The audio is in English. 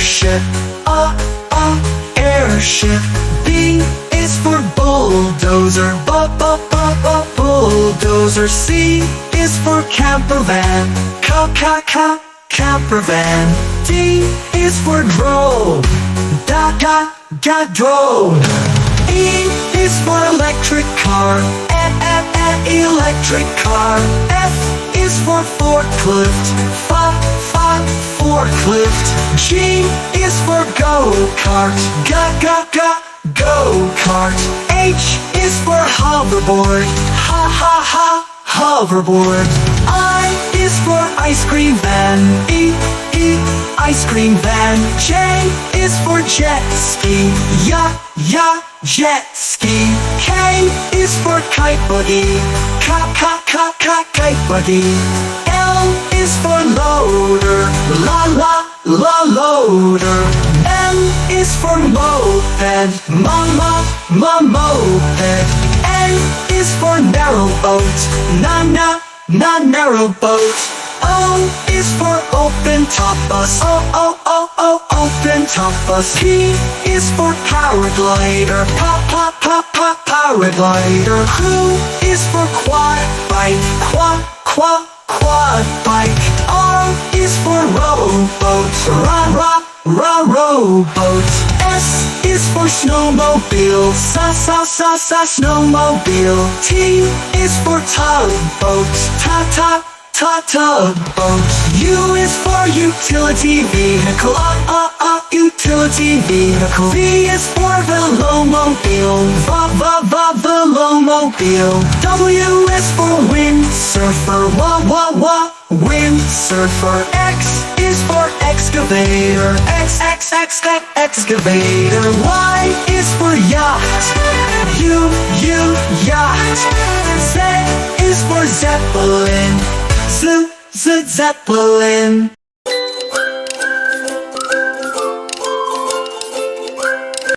airship. Airship. B is for bulldozer. Bulldozer. C is for camper van. Camper van. D is for drone. Drone. E is for electric car. Electric car. F is for forklift. Forklift. G is for go-kart. Go-kart. H is for hoverboard. Hoverboard. I is for ice cream van. Ice cream van. J is for jet ski. Jet ski. K is for kite buggy. Kite buggy. L is for loader. Loader. M is for moped. Moped. N is for narrow boat. Narrow boat. O is for open top bus. Open top bus. P is for paraglider. Paraglider. Q is for quad bike. Quad bike. R is for rowboat. Rowboat. S is for snowmobile. Snowmobile. T is for tugboat. Tugboat. U is for utility vehicle. Utility vehicle. V is for velomobile. Velomobile. W is for windsurfer. Windsurfer. X is for excavator. Excavator. Y is for yacht. Yacht. Z is for zeppelin. Zeppelin.